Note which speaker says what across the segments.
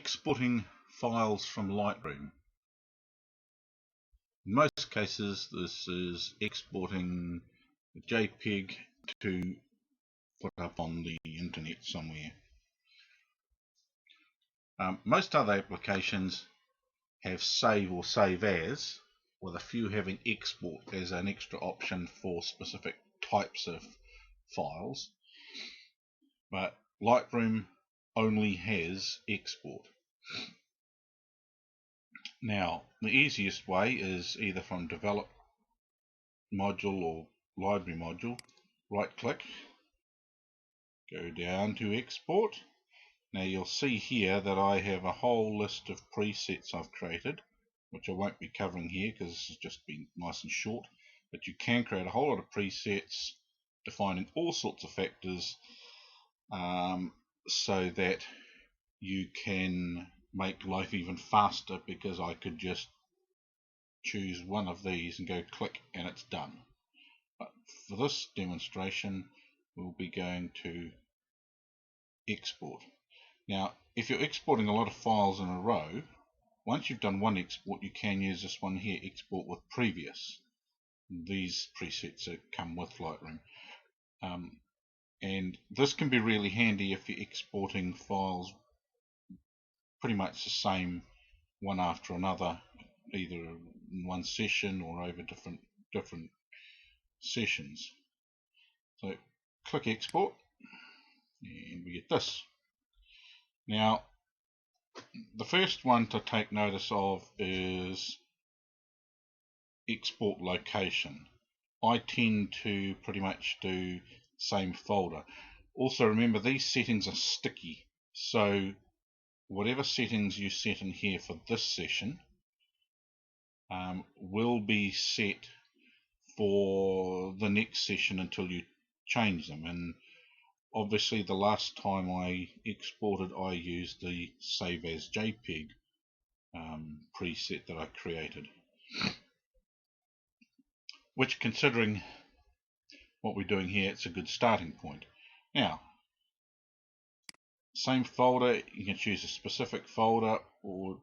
Speaker 1: Exporting files from Lightroom. In most cases, this is exporting a JPEG to put up on the internet somewhere. Most other applications have save or save as, with a few having export as an extra option for specific types of files, but Lightroom only has export. Now, the easiest way is either from Develop module or Library module, right click, go down to Export. Now you'll see here that I have a whole list of presets I've created, which I won't be covering here because this has just been nice and short, but you can create a whole lot of presets defining all sorts of factors so that you can make life even faster, because I could just choose one of these and go click and it's done. But for this demonstration we'll be going to export. Now if you're exporting a lot of files in a row, once you've done one export you can use this one here, export with previous. These presets come with Lightroom. And this can be really handy if you're exporting files pretty much the same one after another, either in one session or over different sessions. So click export and we get this. Now the first one to take notice of is export location. I tend to pretty much do same folder. Also remember, these settings are sticky, so whatever settings you set in here for this session will be set for the next session until you change them. And obviously the last time I exported I used the save as JPEG preset that I created, which, considering what we're doing here, it's a good starting point. Now, same folder, you can choose a specific folder or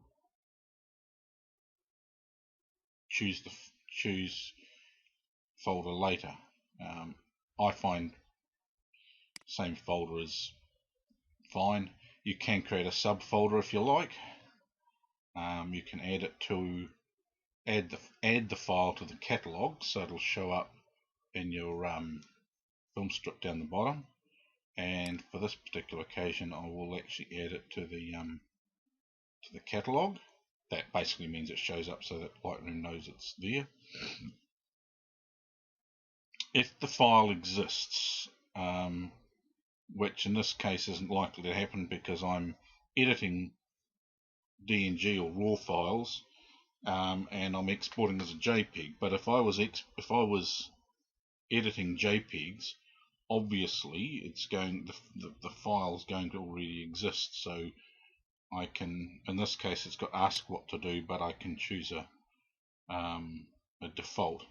Speaker 1: choose folder later. I find same folder is fine. You can create a subfolder if you like. You can add it to add the file to the catalog, so it'll show up in your film strip down the bottom. And for this particular occasion I will actually add it to the catalog. That basically means it shows up so that Lightroom knows it's there. If the file exists, which in this case isn't likely to happen because I'm editing DNG or RAW files, and I'm exporting as a JPEG. But if I was editing JPEGs, obviously it's going the file's going to already exist, so I can, in this case it's got ask what to do, but I can choose a default.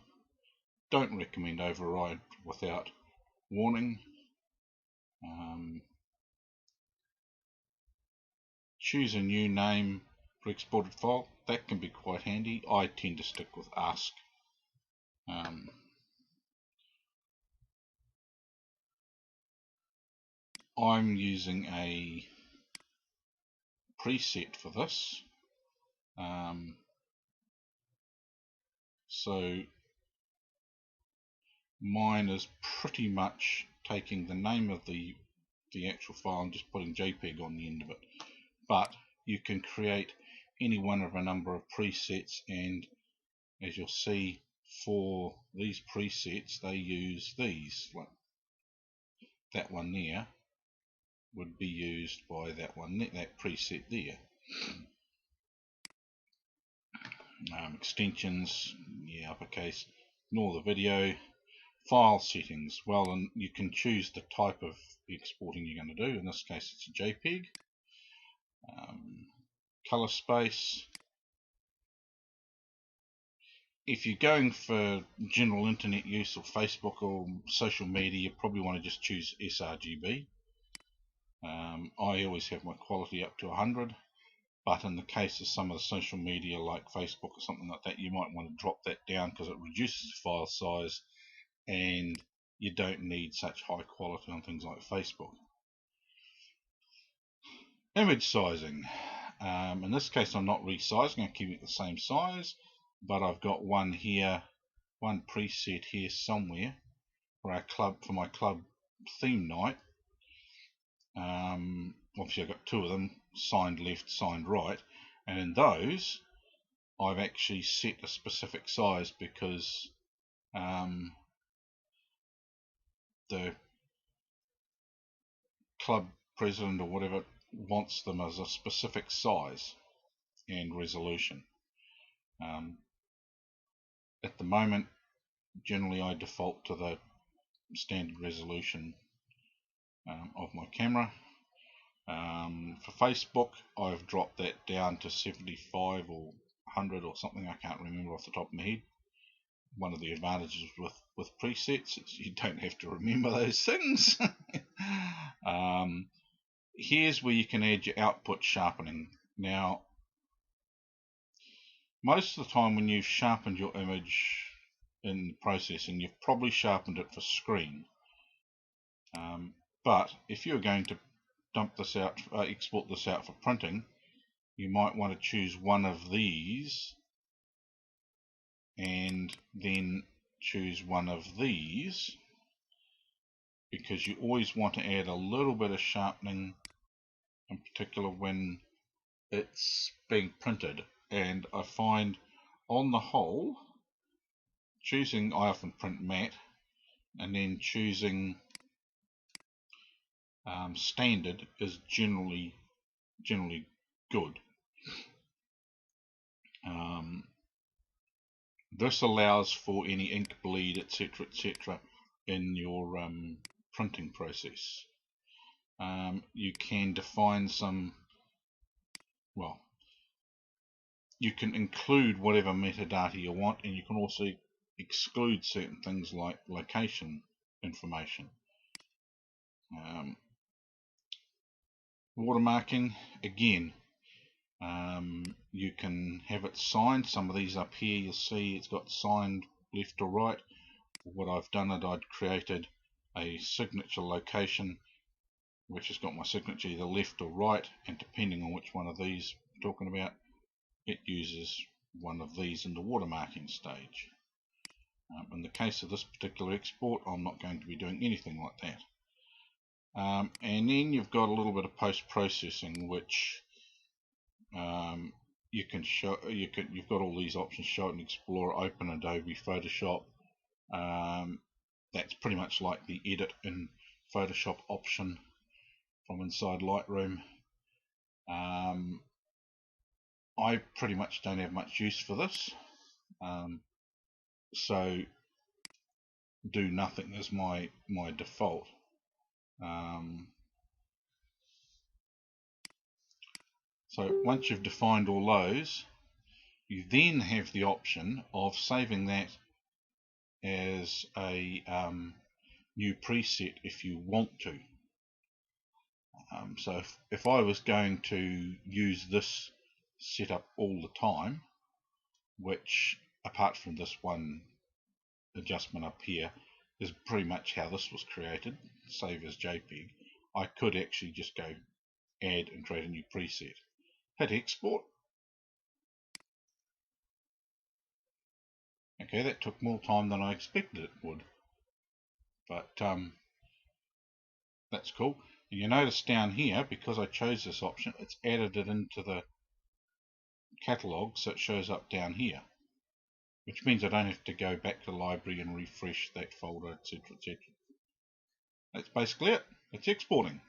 Speaker 1: Don't recommend override without warning. Choose a new name for exported file. That can be quite handy. I tend to stick with ask. I'm using a preset for this, so mine is pretty much taking the name of the actual file and just putting JPEG on the end of it. But you can create any one of a number of presets, and as you'll see, for these presets they use these, like that one there would be used by that preset there. Extensions, yeah, uppercase, ignore the video. File settings, well, and you can choose the type of exporting you're going to do. In this case it's a JPEG. Color space. If you're going for general internet use or Facebook or social media, you probably want to just choose sRGB. I always have my quality up to 100. But in the case of some of the social media like Facebook or something like that, you might want to drop that down because it reduces the file size and you don't need such high quality on things like Facebook. Image sizing. In this case I'm not resizing, I'm keeping it the same size, but I've got one here, one preset here somewhere for our club, for my club theme night. Obviously I've got two of them, signed left, signed right, and in those I've actually set a specific size because the club president or whatever wants them as a specific size and resolution. At the moment, generally I default to the standard resolution of my camera. For Facebook, I've dropped that down to 75 or 100 or something, I can't remember off the top of my head. One of the advantages with presets is you don't have to remember those things. Here's where you can add your output sharpening. Now, most of the time when you've sharpened your image in processing, you've probably sharpened it for screen. But if you're going to dump this out, export this out for printing, you might want to choose one of these and then choose one of these, because you always want to add a little bit of sharpening, in particular when it's being printed. And I find on the whole, choosing, I often print matte, and then choosing standard is generally good. This allows for any ink bleed, etc., in your printing process. You can define some, well, you can include whatever metadata you want, and you can also exclude certain things like location information. Watermarking, again, you can have it signed. Some of these up here, you'll see it's got signed left or right. What I've done is I'd created a signature location which has got my signature either left or right, and depending on which one of these we're talking about, it uses one of these in the watermarking stage. In the case of this particular export, I'm not going to be doing anything like that. And then you've got a little bit of post-processing, which you can show. You've got all these options: Show it in Explorer, Open Adobe Photoshop. That's pretty much like the Edit in Photoshop option from inside Lightroom. I pretty much don't have much use for this, so do nothing is my default. So once you've defined all those, you then have the option of saving that as a new preset if you want to. So if I was going to use this setup all the time, which apart from this one adjustment up here is pretty much how this was created, save as JPEG, I could actually just go add and create a new preset. Hit export. Okay, that took more time than I expected it would, but that's cool. And you notice down here, because I chose this option, it's added it into the catalog, so it shows up down here, which means I don't have to go back to the library and refresh that folder, etc., etc. That's basically it. It's exporting.